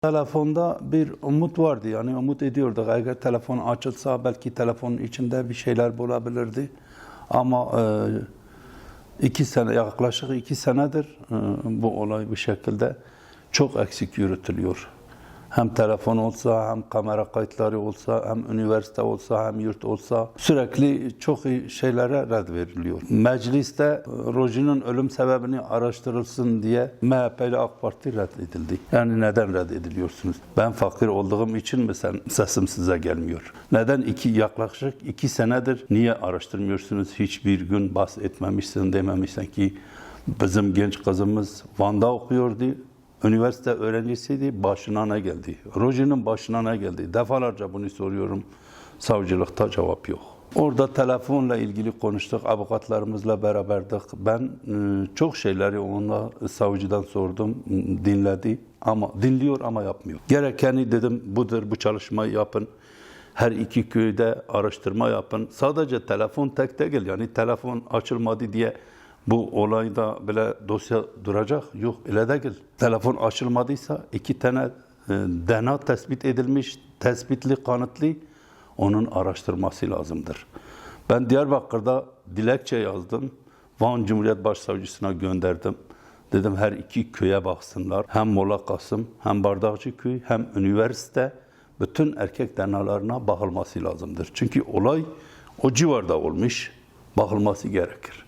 Telefonda bir umut vardı, yani umut ediyorduk. Eğer telefon açılsa belki telefonun içinde bir şeyler bulabilirdi. Ama 2 sene, yaklaşık 2 senedir bu olay bu şekilde çok eksik yürütülüyor. Hem telefon olsa, hem kamera kayıtları olsa, hem üniversite olsa, hem yurt olsa sürekli çok iyi şeylere red veriliyor. Mecliste Roji'nin ölüm sebebini araştırılsın diye MHP ile AK Parti reddedildi. Yani neden reddediliyorsunuz? Ben fakir olduğum için mi sesim size gelmiyor? Neden yaklaşık 2 senedir niye araştırmıyorsunuz? Hiçbir gün bahsetmemişsin, dememişsin ki bizim genç kızımız Van'da okuyordu. Üniversite öğrencisiydi, başına ne geldi? Roji'nin başına ne geldi? Defalarca bunu soruyorum, savcılıkta cevap yok. Orada telefonla ilgili konuştuk, avukatlarımızla beraberdik. Ben çok şeyleri onunla savcıdan sordum, dinledi. Dinliyor ama yapmıyor. Gerekeni dedim budur, bu çalışmayı yapın. Her iki köyde araştırma yapın. Sadece telefon tek değil, yani telefon açılmadı diye bu olayda böyle dosya duracak. Yok, öyle değil. Telefon açılmadıysa 2 tane DNA tespit edilmiş, tespitli, kanıtlı, onun araştırması lazımdır. Ben Diyarbakır'da dilekçe yazdım. Van Cumhuriyet Başsavcısına gönderdim. Dedim her iki köye baksınlar. Hem Molla Kasım, hem Bardakçıköy, hem üniversite bütün erkek DNA'larına bakılması lazımdır. Çünkü olay o civarda olmuş, bakılması gerekir.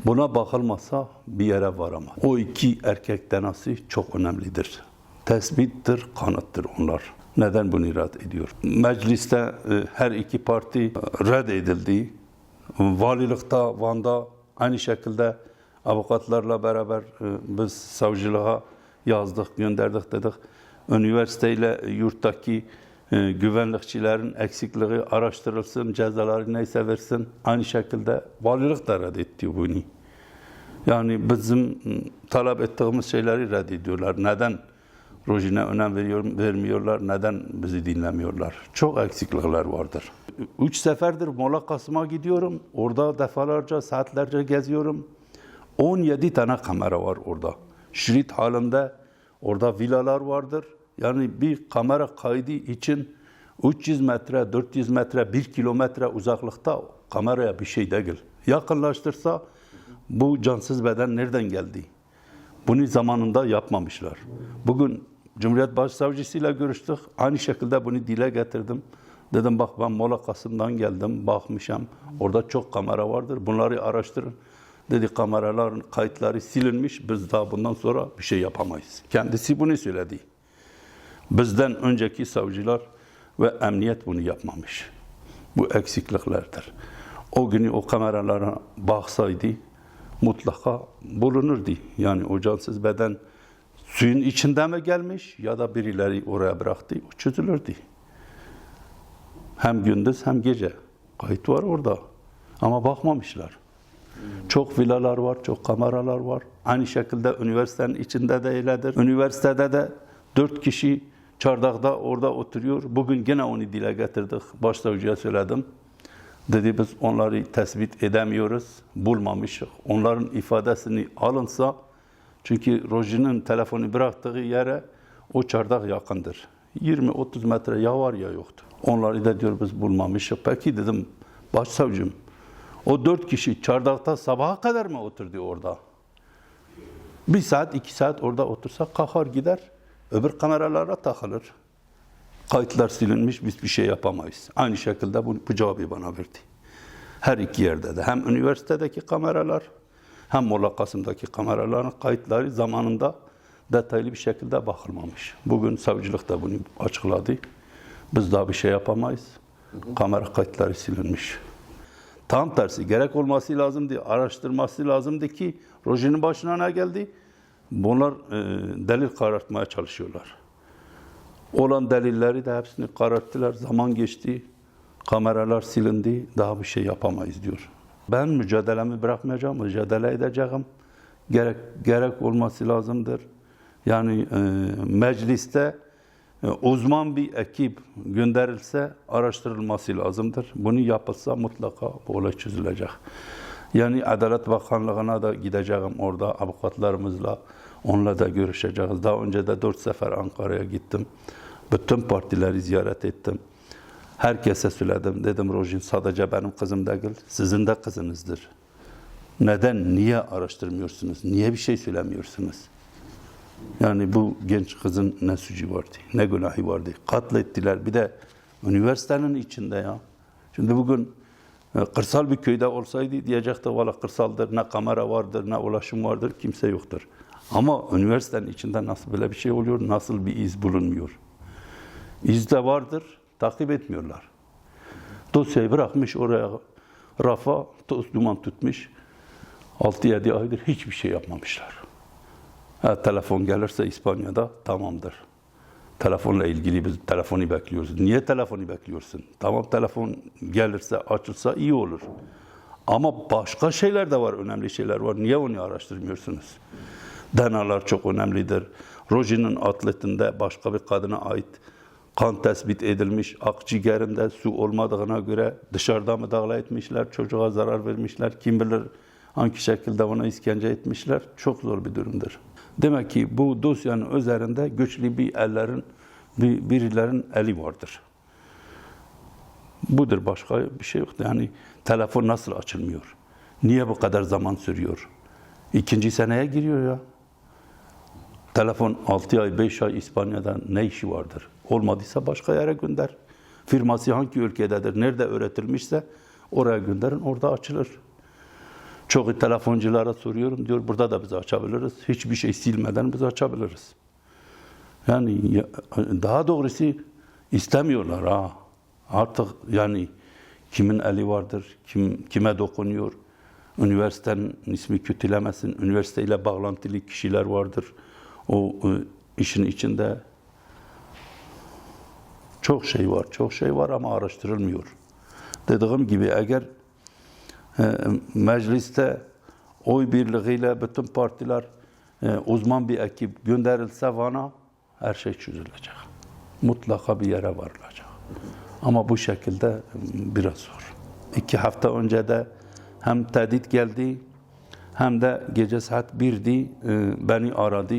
Buna bakılmasa bir yere varamaz. O iki erkek DNA'sı çok önemlidir. Tespittir, kanıttır onlar. Neden bunu red ediyor? Mecliste her iki parti red edildi. Valilikte, Van'da aynı şekilde avukatlarla beraber biz savcılığa yazdık, gönderdik dedik. Üniversiteyle yurttaki güvenlikçilerin eksikliği araştırılsın, cezaları neyse versin. Aynı şekilde valilik de red etti bunu. Yani bizim talep ettiğimiz şeyleri red ediyorlar. Neden Roji'ne önem vermiyorlar, neden bizi dinlemiyorlar? Çok eksiklikler vardır. 3 seferdir Molla Kasım'a gidiyorum. Orada defalarca, saatlerce geziyorum. 17 tane kamera var orada. Şerit halinde orada villalar vardır. Yani bir kamera kaydı için 300 metre, 400 metre, 1 kilometre uzaklıkta kameraya bir şey değil. Yakınlaştırsa bu cansız beden nereden geldi? Bunu zamanında yapmamışlar. Bugün Cumhuriyet Başsavcısıyla görüştük. Aynı şekilde bunu dile getirdim. Dedim bak ben Molla Kasım'dan geldim, bakmışım. Orada çok kamera vardır. Bunları araştırın. Dedi kameraların kayıtları silinmiş. Biz daha bundan sonra bir şey yapamayız. Kendisi bunu söyledi. Bizden önceki savcılar ve emniyet bunu yapmamış. Bu eksikliklerdir. O günü o kameralara baksaydı mutlaka bulunurdu. Yani o cansız beden suyun içinde mi gelmiş ya da birileri oraya bıraktı, o çözülürdü. Hem gündüz hem gece. Kayıt var orada. Ama bakmamışlar. Çok villalar var, çok kameralar var. Aynı şekilde üniversitenin içinde de öyledir. Üniversitede de 4 kişi çardakta orada oturuyor. Bugün gene onu dile getirdik. Başsavcıya söyledim. Dedi biz onları tespit edemiyoruz, bulmamışız. Onların ifadesini alınsa, çünkü Roji'nin telefonu bıraktığı yere o çardak yakındır. 20-30 metre ya var ya yoktu. Onları da diyor biz bulmamışız. Peki dedim başsavcım, o 4 kişi çardakta sabaha kadar mı oturdu orada? 1 saat, 2 saat orada otursa kalkar gider, öbür kameralara takılır. Kayıtlar silinmiş, biz bir şey yapamayız. Aynı şekilde bu cevabı bana verdi. Her iki yerde de. Hem üniversitedeki kameralar, hem Molla Kasım'daki kameraların kayıtları zamanında detaylı bir şekilde bakılmamış. Bugün savcılık da bunu açıkladı. Biz daha bir şey yapamayız. Kamera kayıtları silinmiş. Tam tersi, gerek olması lazımdı, araştırması lazımdı ki Roji'nin başına ne geldi? Bunlar delil karartmaya çalışıyorlar. Olan delilleri de hepsini kararttılar. Zaman geçti, kameralar silindi, daha bir şey yapamayız diyor. Ben mücadelemi bırakmayacağım, mücadele edeceğim. Gerek olması lazımdır. Yani mecliste uzman bir ekip gönderilse araştırılması lazımdır. Bunu yapılsa mutlaka bu olay çözülecek. Yani Adalet Bakanlığı'na da gideceğim orada avukatlarımızla. Onunla da görüşeceğiz. Daha önce de 4 sefer Ankara'ya gittim. Bütün partileri ziyaret ettim. Herkese söyledim. Dedim Rojin sadece benim kızım değil, sizin de kızınızdır. Neden, niye araştırmıyorsunuz? Niye bir şey söylemiyorsunuz? Yani bu genç kızın ne suçu vardı, ne günahı vardı. Katlettiler. Bir de üniversitenin içinde ya. Şimdi bugün kırsal bir köyde olsaydı diyecekti valla kırsaldır, ne kamera vardır, ne ulaşım vardır, kimse yoktur. Ama üniversitenin içinde nasıl böyle bir şey oluyor, nasıl bir iz bulunmuyor? İz de vardır, takip etmiyorlar. Dosyayı bırakmış oraya, rafa, toz duman tutmuş. 6-7 aydır hiçbir şey yapmamışlar. Telefon gelirse İspanya'da tamamdır. Telefonla ilgili biz telefonu bekliyoruz. Niye telefonu bekliyorsun? Tamam telefon gelirse, açılsa iyi olur. Ama başka şeyler de var, önemli şeyler var. Niye onu araştırmıyorsunuz? DNA'lar çok önemlidir. Rojin'in atletinde başka bir kadına ait kan tespit edilmiş. Akciğerinde su olmadığına göre dışarıda müdahale etmişler. Çocuğa zarar vermişler. Kim bilir hangi şekilde ona işkence etmişler. Çok zor bir durumdur. Demek ki bu dosyanın üzerinde güçlü bir ellerin, birilerin eli vardır. Budur, başka bir şey yok. Yani telefon nasıl açılmıyor? Niye bu kadar zaman sürüyor? 2. seneye giriyor ya. Telefon 6 ay, 5 ay İspanya'da ne işi vardır? Olmadıysa başka yere gönder. Firması hangi ülkededir, nerede öğretilmişse oraya gönderin, orada açılır. Çoğu telefonculara soruyorum, diyor burada da biz açabiliriz. Hiçbir şey silmeden biz açabiliriz. Yani daha doğrusu istemiyorlar ha. Artık yani kimin eli vardır, kime dokunuyor. Üniversitenin ismi kötülemesin. Üniversiteyle bağlantılı kişiler vardır. O işin içinde çok şey var ama araştırılmıyor. Dediğim gibi eğer mecliste oy birliğiyle bütün partiler uzman bir ekip gönderilse Van'a her şey çözülecek. Mutlaka bir yere varılacak. Ama bu şekilde biraz zor. 2 hafta önce de hem tehdit geldi hem de gece saat 1'di beni aradı.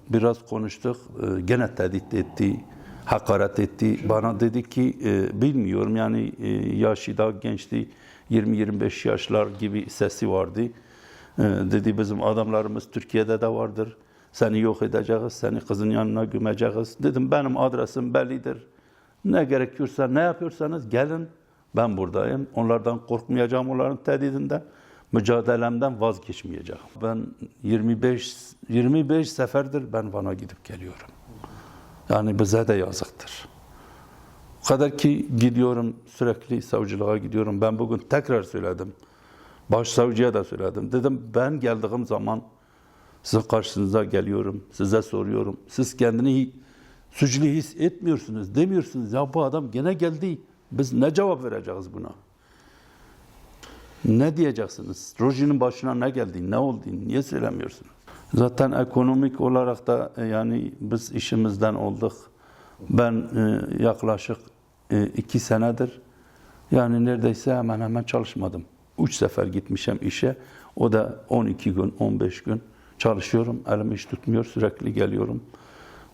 Biraz konuştuk. Gene tehdit etti. Hakaret etti. Bana dedi ki bilmiyorum yani yaşı da gençti. 20-25 yaşlar gibi sesi vardı. Dedi bizim adamlarımız Türkiye'de de vardır. Seni yok edeceğiz, seni kızın yanına gömeceğiz. Dedim benim adresim bellidir. Ne gerekiyorsa, ne yapıyorsanız gelin. Ben buradayım. Onlardan korkmayacağım, onların tehdidinden. Mücadelemden vazgeçmeyeceğim. Ben 25 seferdir ben Van'a gidip geliyorum. Yani bize de yazıktır. O kadar ki gidiyorum, sürekli savcılığa gidiyorum. Ben bugün tekrar söyledim. Başsavcıya da söyledim. Dedim ben geldiğim zaman sizin karşınıza geliyorum, size soruyorum. Siz kendini suçlu his etmiyorsunuz, demiyorsunuz. Ya bu adam gene geldi. Biz ne cevap vereceğiz buna? Ne diyeceksiniz? Rojin'in başına ne geldi, ne oldu, niye söylemiyorsunuz? Zaten ekonomik olarak da yani biz işimizden olduk. Ben yaklaşık 2 senedir yani neredeyse hemen hemen çalışmadım. 3 sefer gitmişim işe. O da 12 gün, 15 gün çalışıyorum. Elim hiç tutmuyor. Sürekli geliyorum.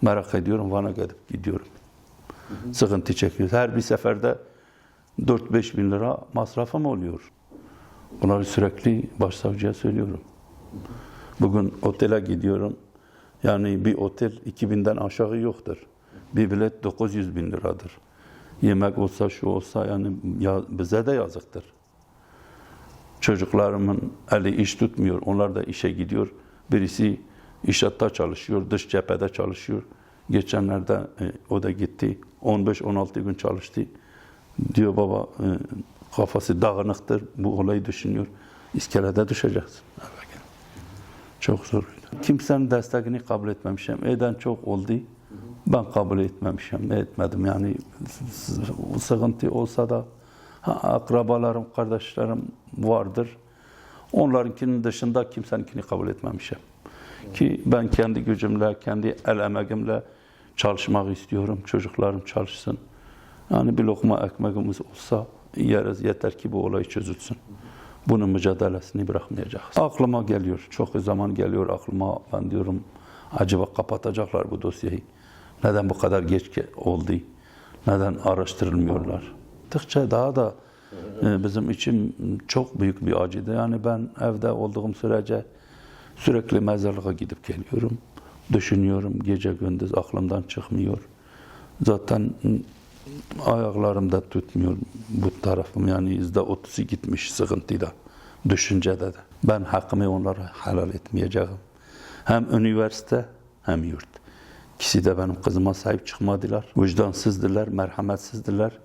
Merak ediyorum. Van'a gidip gidiyorum. Sıkıntı çekiyoruz. Her bir seferde 4-5 bin lira masrafım oluyor. Bunları sürekli başsavcıya söylüyorum. Bugün otele gidiyorum. Yani bir otel 2000'den aşağı yoktur. Bir bilet 900 bin liradır. Yemek olsa şu olsa yani bize de yazıktır. Çocuklarımın eli iş tutmuyor. Onlar da işe gidiyor. Birisi inşaatta çalışıyor, dış cephede çalışıyor. Geçenlerde o da gitti. 15-16 gün çalıştı. Diyor baba kafası dağınıktır. Bu olayı düşünüyor. İskelede düşeceksin. Çok zor. Kimsenin destekini kabul etmemişim. Eden çok oldu. Ben kabul etmemişim. Etmedim yani. Sıkıntı olsa da akrabalarım, kardeşlerim vardır. Onlarınkinin dışında kimseninkini kabul etmemişim. Ki ben kendi gücümle, kendi el emeğimle çalışmak istiyorum. Çocuklarım çalışsın. Yani bir lokma ekmeğimiz olsa yeriz. Yeter ki bu olay çözülsün. bunun mücadelesini bırakmayacağız. Aklıma geliyor, çok zaman geliyor aklıma. Ben diyorum, acaba kapatacaklar bu dosyayı. Neden bu kadar geç oldu? Neden araştırılmıyorlar? Tıkça daha da bizim için çok büyük bir acıydı. Yani ben evde olduğum sürece sürekli mezarlığa gidip geliyorum. Düşünüyorum, gece gündüz aklımdan çıkmıyor. Zaten ayaklarımda tutmuyor bu tarafım. Yani %30'u gitmiş sıkıntıda, düşüncede de. Ben hakkımı onlara helal etmeyeceğim. Hem üniversite hem yurt. İkisi de benim kızıma sahip çıkmadılar. Vicdansızdılar, merhametsizdiler.